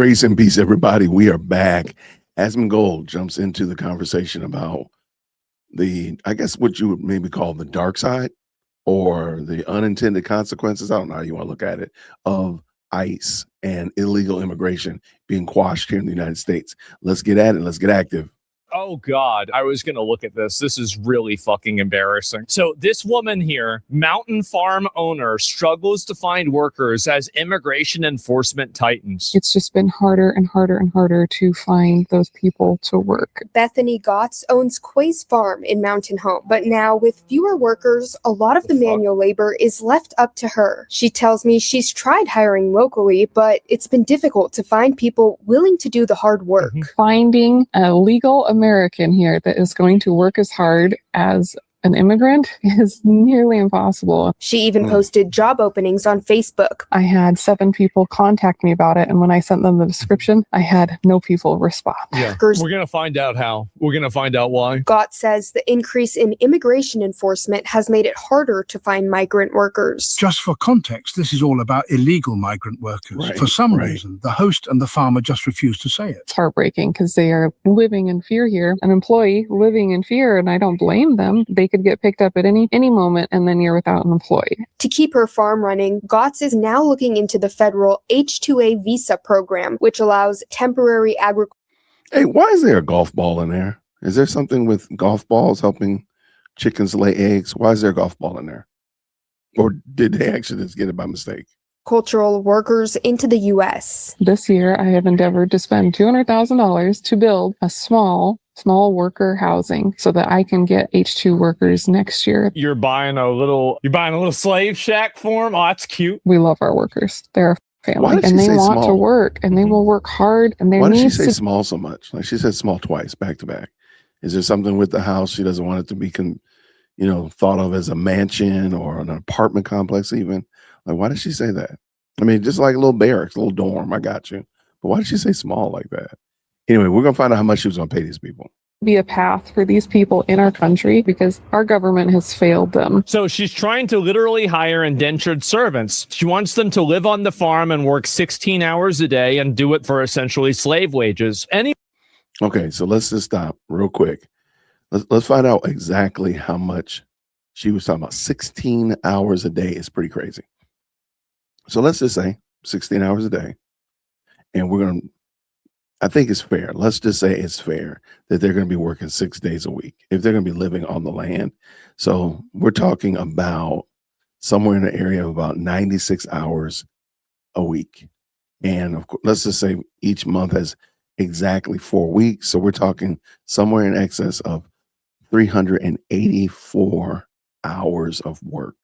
Grace and peace, everybody. We are back. Asmon Gold jumps into the conversation about I guess what you would maybe call the dark side or the unintended consequences. I don't know how you want to look at it, of ICE and illegal immigration being quashed here in the United States. Let's get at it. Let's get active. Oh, God. I was going to look at this. This is really fucking embarrassing. So this woman here, mountain farm owner, struggles to find workers as immigration enforcement tightens. It's just been harder and harder and harder to find those people to work. Bethany Gotts owns Quay's Farm in Mountain Home, but now with fewer workers, a lot of the manual labor is left up to her. She tells me she's tried hiring locally, but it's been difficult to find people willing to do the hard work. Finding a legal American here that is going to work as hard as an immigrant is nearly impossible. She even posted job openings on Facebook. I had 7 people contact me about it, and when I sent them the description, I had no people respond. Yeah. We're going to find out how. We're going to find out why. Gott says the increase in immigration enforcement has made it harder to find migrant workers. Just for context, this is all about illegal migrant workers. Right, for some reason, the host and the farmer just refuse to say it. It's heartbreaking because they are living in fear here. An employee living in fear, and I don't blame them. They could get picked up at any moment, and then you're without an employee. To keep her farm running, Gotts is now looking into the federal H-2A visa program, which allows temporary agriculture. Hey, why is there a golf ball in there? Is there something with golf balls helping chickens lay eggs? Why is there a golf ball in there? Or did they actually just get it by mistake? Cultural workers into the U.S. This year, I have endeavored to spend $200,000 to build a small worker housing so that I can get H2 workers next year. You're buying a little slave shack for them? Oh, that's cute. We love our workers. They're a Why family, did she and they say want to small? work, and they will work hard. And Why did she needs say to small so much? Like she said small twice, back to back. Is there something with the house she doesn't want it to be, thought of as a mansion or an apartment complex even? Like, why did she say that? I mean, just like a little barracks, a little dorm. I got you. But why did she say small like that? Anyway, we're going to find out how much she was going to pay these people. be a path for these people in our country because our government has failed them. So she's trying to literally hire indentured servants. She wants them to live on the farm and work 16 hours a day and do it for essentially slave wages. Okay, so let's just stop real quick. Let's find out exactly how much she was talking about. 16 hours a day is pretty crazy. So let's just say 16 hours a day. And I think it's fair. Let's just say it's fair that they're going to be working 6 days a week if they're going to be living on the land. So we're talking about somewhere in the area of about 96 hours a week. And of course, let's just say each month has exactly 4 weeks. So we're talking somewhere in excess of 384 hours of work.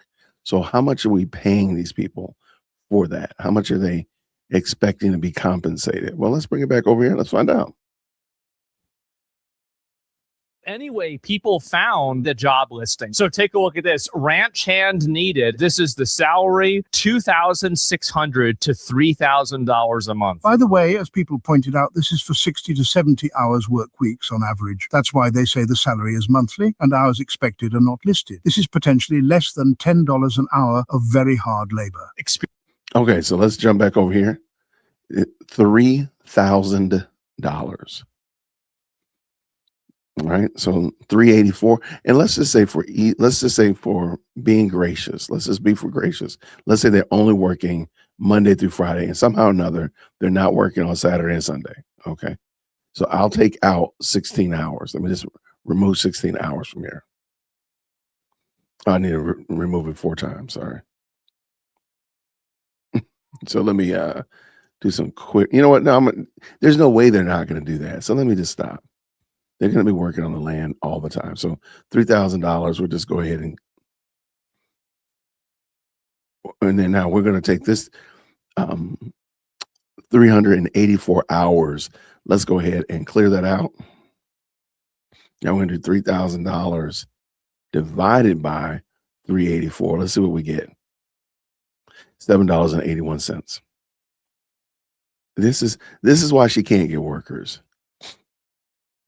So how much are we paying these people for that? How much are they expecting to be compensated? Well, let's bring it back over here. Let's find out. Anyway, people found the job listing. So take a look at this. Ranch hand needed. This is the salary, $2,600 to $3,000 a month. By the way, as people pointed out, this is for 60 to 70 hours work weeks on average. That's why they say the salary is monthly and hours expected are not listed. This is potentially less than $10 an hour of very hard labor. Okay, so let's jump back over here. $3,000. All right, so 384, and let's just say for being gracious. Let's just be for gracious. Let's say they're only working Monday through Friday, and somehow or another they're not working on Saturday and Sunday. Okay, so I'll take out 16 hours. Let me just remove 16 hours from here. I need to remove it 4 times. Sorry. So let me do some quick. You know what? No, there's no way they're not going to do that. So let me just stop. They're going to be working on the land all the time. So $3,000, we'll just go ahead and then now we're going to take this 384 hours. Let's go ahead and clear that out. Now we're going to do $3,000 divided by 384. Let's see what we get. $7.81. This is why she can't get workers.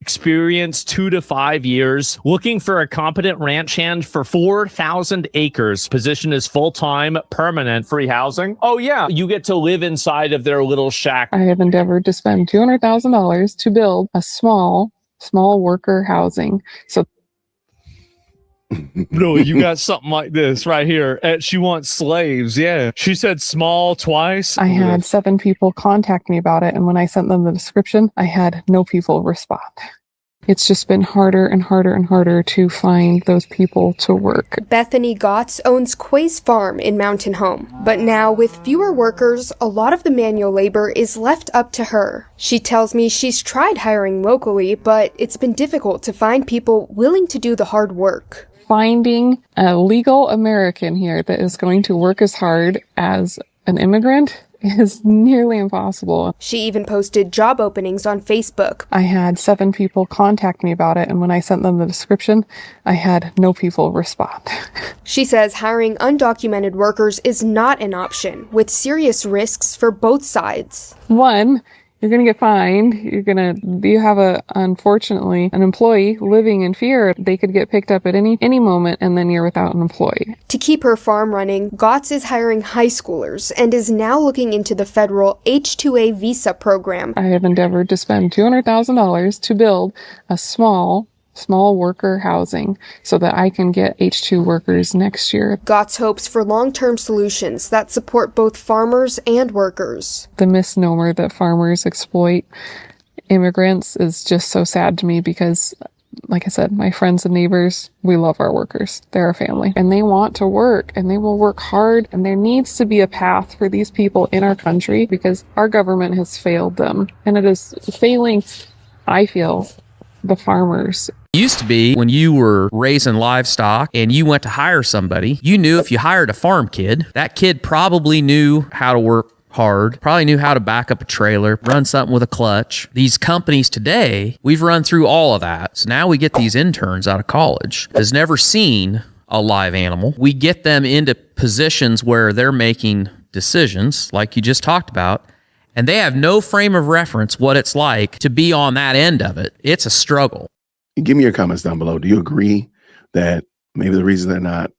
Experience 2 to 5 years. Looking for a competent ranch hand for 4,000 acres. Position is full-time, permanent, free housing. Oh yeah, you get to live inside of their little shack. I have endeavored to spend $200,000 to build a small worker housing. So No, you got something like this right here. And she wants slaves. Yeah. She said small twice. I had 7 people contact me about it. And when I sent them the description, I had no people respond. It's just been harder and harder and harder to find those people to work. Bethany Gotts owns Quay's Farm in Mountain Home, but now with fewer workers, a lot of the manual labor is left up to her. She tells me she's tried hiring locally, but it's been difficult to find people willing to do the hard work. Finding a legal American here that is going to work as hard as an immigrant is nearly impossible. She even posted job openings on Facebook. I had 7 people contact me about it, and when I sent them the description, I had no people respond. She says hiring undocumented workers is not an option, with serious risks for both sides. One, you're going to get fined. You have unfortunately, an employee living in fear. They could get picked up at any moment, and then you're without an employee. To keep her farm running, Gotts is hiring high schoolers and is now looking into the federal H-2A visa program. I have endeavored to spend $200,000 to build a small worker housing so that I can get H-2 workers next year. Gotts hopes for long-term solutions that support both farmers and workers. The misnomer that farmers exploit immigrants is just so sad to me because, like I said, my friends and neighbors, we love our workers. They're our family. And they want to work, and they will work hard, and there needs to be a path for these people in our country because our government has failed them. And it is failing, I feel, the farmers. Used to be when you were raising livestock and you went to hire somebody, you knew if you hired a farm kid, that kid probably knew how to work hard, probably knew how to back up a trailer, run something with a clutch. These companies today, we've run through all of that. So now we get these interns out of college, has never seen a live animal. We get them into positions where they're making decisions like you just talked about, and they have no frame of reference what it's like to be on that end of it. It's a struggle. Give me your comments down below. Do you agree that maybe the reason they're not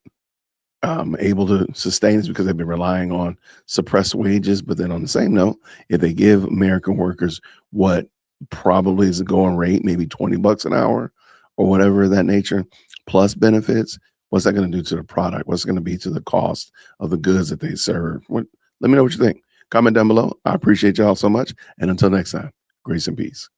able to sustain is because they've been relying on suppressed wages? But then on the same note, if they give American workers what probably is a going rate, maybe $20 an hour or whatever of that nature, plus benefits, what's that going to do to the product? What's it going to be to the cost of the goods that they serve? Let me know what you think. Comment down below. I appreciate y'all so much. And until next time, grace and peace.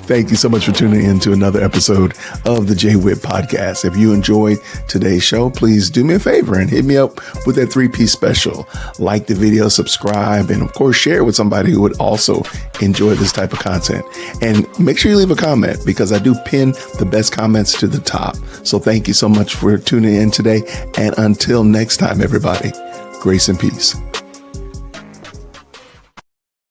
Thank you so much for tuning in to another episode of the Jay Witt Podcast. If you enjoyed today's show, please do me a favor and hit me up with that 3-piece special. Like the video, subscribe, and of course, share it with somebody who would also enjoy this type of content. And make sure you leave a comment because I do pin the best comments to the top. So thank you so much for tuning in today. And until next time, everybody, grace and peace.